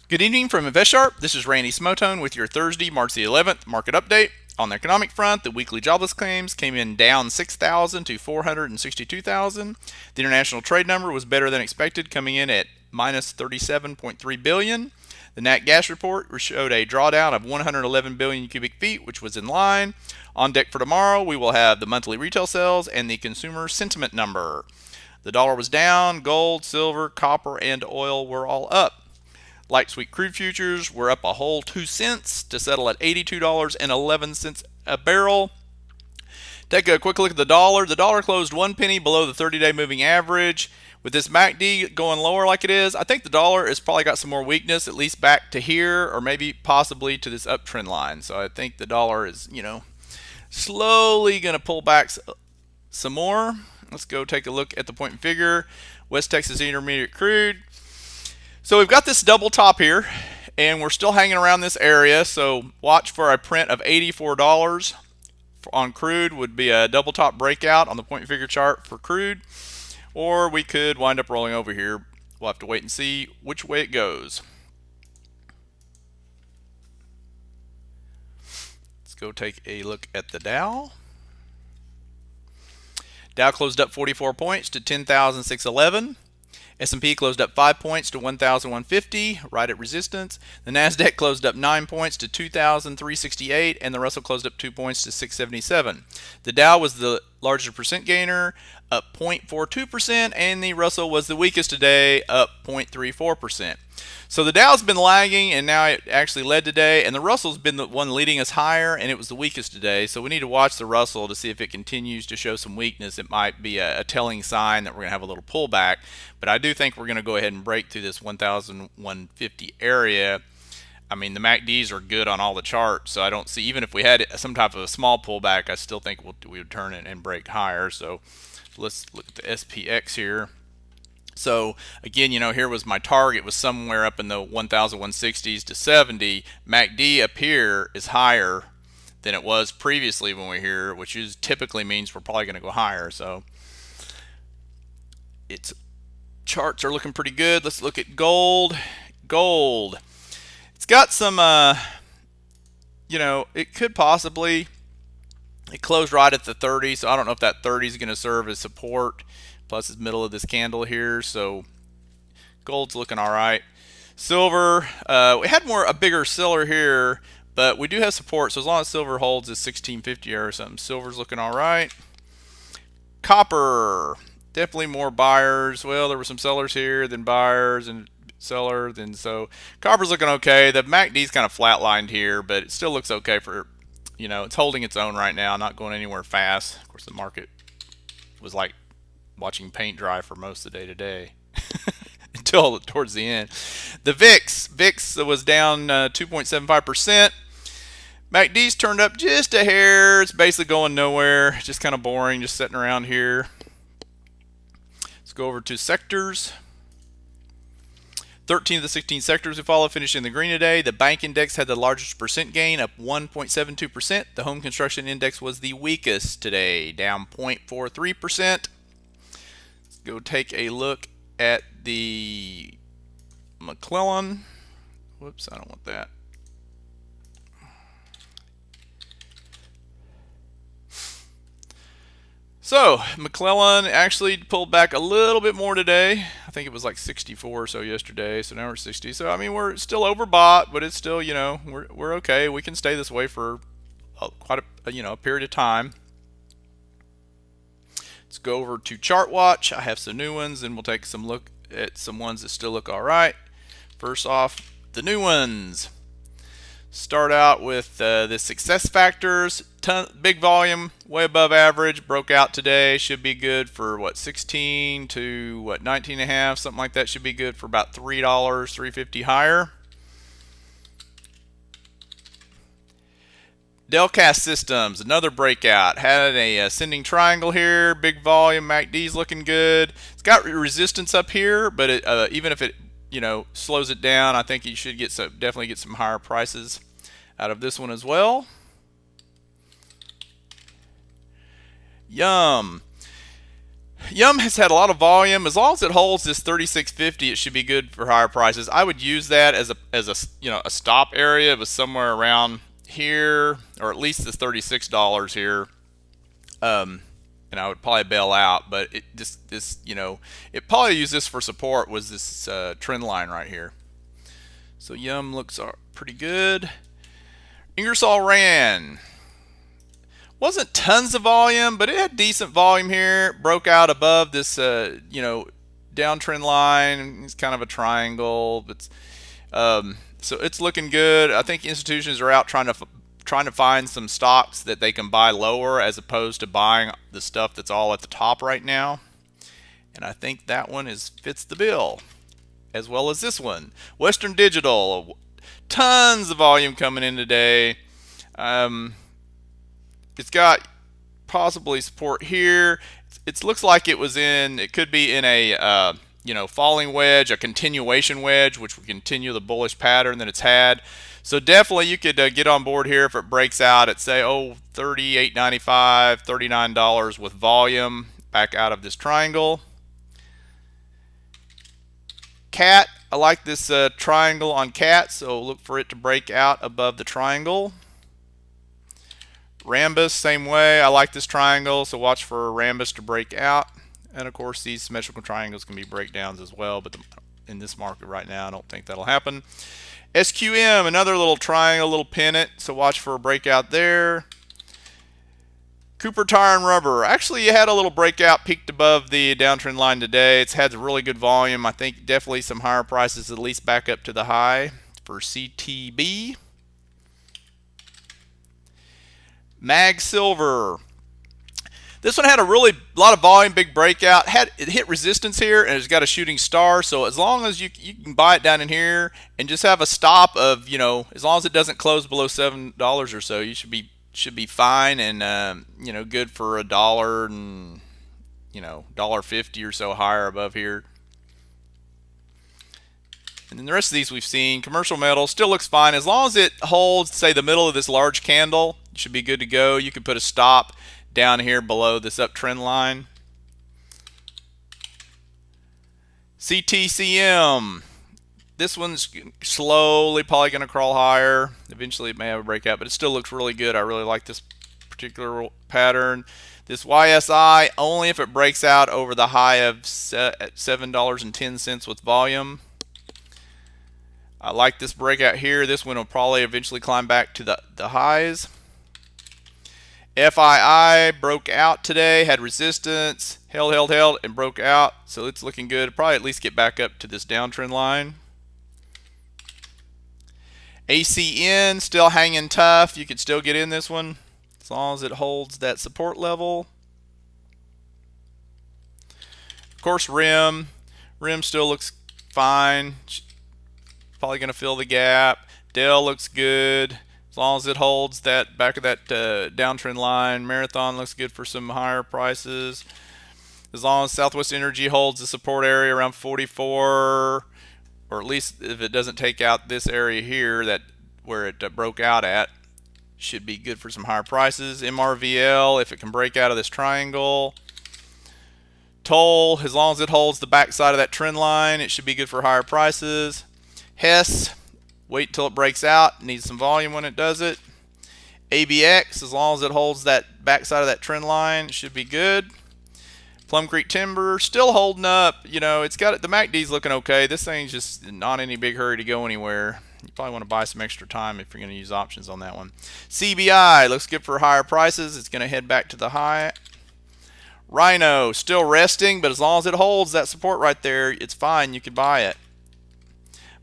Good evening from InvestSharp. This is Randy Smotone with your Thursday, March the 11th market update. On the economic front, the weekly jobless claims came in down 6,000 to 462,000. The international trade number was better than expected, coming in at minus 37.3 billion. The nat gas report showed a drawdown of 111 billion cubic feet, which was in line. On deck for tomorrow, we will have the monthly retail sales and the consumer sentiment number. The dollar was down, gold, silver, copper, and oil were all up. Light sweet crude futures were up a whole 2 cents to settle at $82.11 a barrel. Take a quick look at the dollar. The dollar closed 1 penny below the 30-day moving average. With this MACD going lower like it is, I think the dollar has probably got some more weakness, at least back to here, or maybe possibly to this uptrend line. So I think the dollar is, slowly going to pull back some more. Let's go take a look at the point and figure. West Texas Intermediate crude. So we've got this double top here, and we're still hanging around this area. So watch for a print of $84 on crude would be a double top breakout on the point and figure chart for crude. Or we could wind up rolling over here. We'll have to wait and see which way it goes. Let's go take a look at the Dow. Dow closed up 44 points to 10,611. S&P closed up 5 points to 1,150, right at resistance. The Nasdaq closed up 9 points to 2,368, and the Russell closed up 2 points to 677. The Dow was the largest percent gainer, up 0.42%, and the Russell was the weakest today, up 0.34%. So the Dow's been lagging, and now it actually led today, and the Russell's been the one leading us higher, and it was the weakest today. So we need to watch the Russell to see if it continues to show some weakness. It might be a telling sign that we're going to have a little pullback, but I do think we're going to go ahead and break through this 1,150 area. I mean, the MACDs are good on all the charts, so I don't see, even if we had some type of a small pullback, I still think we would turn it and break higher. So let's look at the SPX here. So again, here was my target, was somewhere up in the 1,160s to 70. MACD up here is higher than it was previously when we were here, which typically means we're probably going to go higher. So its charts are looking pretty good. Let's look at gold. Gold. It's got some, it could possibly, it closed right at the 30, so I don't know if that 30 is going to serve as support. Plus it's middle of this candle here, so gold's looking all right. Silver, we had a bigger seller here, but we do have support, so as long as silver holds this 1650 or something, silver's looking all right. Copper, definitely more buyers. Well, there were some sellers here, then buyers, and seller, then so copper's looking okay. The MACD's kind of flatlined here, but it still looks okay for, it's holding its own right now, not going anywhere fast. Of course, the market was like watching paint dry for most of the day today until towards the end. The VIX was down 2.75%. MACD's turned up just a hair. It's basically going nowhere, just kind of boring, just sitting around here. Let's go over to sectors. 13 of the 16 sectors we follow finished in the green today. The bank index had the largest percent gain, up 1.72%. The home construction index was the weakest today, down 0.43%. Go take a look at the McClellan. Whoops, I don't want that. So McClellan actually pulled back a little bit more today. I think it was like 64 or so yesterday, so now we're 60. So I mean, we're still overbought, but it's still, we're okay. We can stay this way for quite a period of time. Let's go over to Chart Watch. I have some new ones, and we'll take some look at some ones that still look all right. First off, the new ones. Start out with the success factors. Big volume, way above average. Broke out today. Should be good for 16 to 19 and a half, something like that. Should be good for about $3, $3.50 higher. Delcast Systems, another breakout. Had a ascending triangle here, big volume. MACD's looking good. It's got resistance up here, but even if it slows it down, I think you should definitely get some higher prices out of this one as well. Yum. Yum has had a lot of volume. As long as it holds this 36.50, it should be good for higher prices. I would use that as a a stop area. It was somewhere around here, or at least this $36 here. And I would probably bail out, but it probably use this for support. Was this trend line right here? So Yum looks pretty good. Ingersoll Rand. Wasn't tons of volume, but it had decent volume here. Broke out above this, downtrend line. It's kind of a triangle. So it's looking good. I think institutions are out trying to find some stocks that they can buy lower, as opposed to buying the stuff that's all at the top right now. And I think that one fits the bill, as well as this one. Western Digital. Tons of volume coming in today. It's got possibly support here. It looks like it could be in a falling wedge, a continuation wedge, which would continue the bullish pattern that it's had. So definitely you could get on board here if it breaks out at, say, $38.95, $39 with volume back out of this triangle. Cat, I like this triangle on Cat, so look for it to break out above the triangle. Rambus, same way. I like this triangle, so watch for Rambus to break out. And of course, these symmetrical triangles can be breakdowns as well, but in this market right now, I don't think that'll happen. SQM, another little triangle, little pennant, so watch for a breakout there. Cooper Tire and Rubber. Actually, you had a little breakout, peaked above the downtrend line today. It's had really good volume. I think definitely some higher prices, at least back up to the high for CTB. Mag Silver. This one had a lot of volume, big breakout. It hit resistance here, and it's got a shooting star. So as long as you can buy it down in here and just have a stop of, as long as it doesn't close below $7 or so, you should be fine, and good for $1 and $1.50 or so higher above here. And then the rest of these we've seen. Commercial metal still looks fine as long as it holds, say, the middle of this large candle. You should be good to go. You could put a stop down here below this uptrend line. CTCM. This one's slowly probably going to crawl higher. Eventually it may have a breakout, but it still looks really good. I really like this particular pattern. This YSI, only if it breaks out over the high of $7.10 with volume. I like this breakout here. This one will probably eventually climb back to the highs. FII broke out today, had resistance, held, and broke out. So it's looking good. Probably at least get back up to this downtrend line. ACN still hanging tough. You could still get in this one as long as it holds that support level. Of course, RIM still looks fine. Probably going to fill the gap. Dell looks good as long as it holds that back of that downtrend line. Marathon looks good for some higher prices. As long as Southwest Energy holds the support area around 44, or at least if it doesn't take out this area here where it broke out at, should be good for some higher prices. MRVL, if it can break out of this triangle. Toll, as long as it holds the back side of that trend line, it should be good for higher prices. Hess, wait until it breaks out. Needs some volume when it does it. ABX, as long as it holds that backside of that trend line, should be good. Plum Creek Timber, still holding up. It's got the MACD's looking okay. This thing's just not in any big hurry to go anywhere. You probably want to buy some extra time if you're going to use options on that one. CBI looks good for higher prices. It's going to head back to the high. Rhino, still resting, but as long as it holds that support right there, it's fine. You can buy it.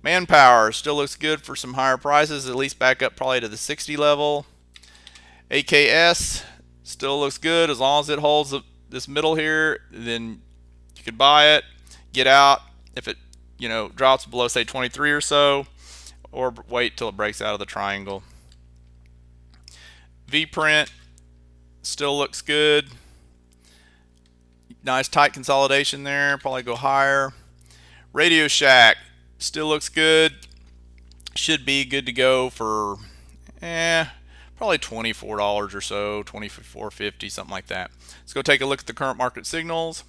Manpower still looks good for some higher prices, at least back up probably to the 60 level. AKS still looks good as long as it holds this middle here, then you could buy it, get out if it drops below, say, 23 or so, or wait till it breaks out of the triangle. VPrint still looks good. Nice tight consolidation there, probably go higher. Radio Shack still looks good. Should be good to go for probably $24 or so, $24.50, something like that. Let's go take a look at the current market signals.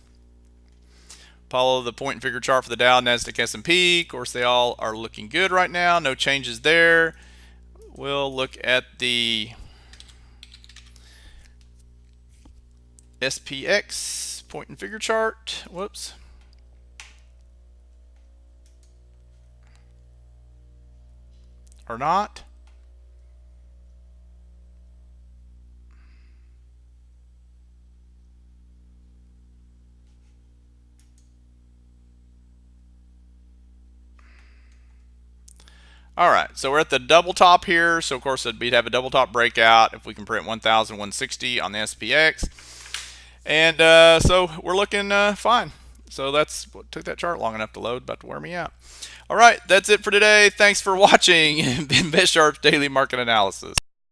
Follow the point and figure chart for the Dow, Nasdaq, S&P. Of course, they all are looking good right now. No changes there. We'll look at the SPX point and figure chart. Whoops. Or not. All right, so we're at the double top here. So of course we'd have a double top breakout if we can print 1,160 on the SPX, and so we're looking fine. So that's what took that chart long enough to load, about to wear me out. All right, that's it for today. Thanks for watching InvestSharp's Daily Market Analysis.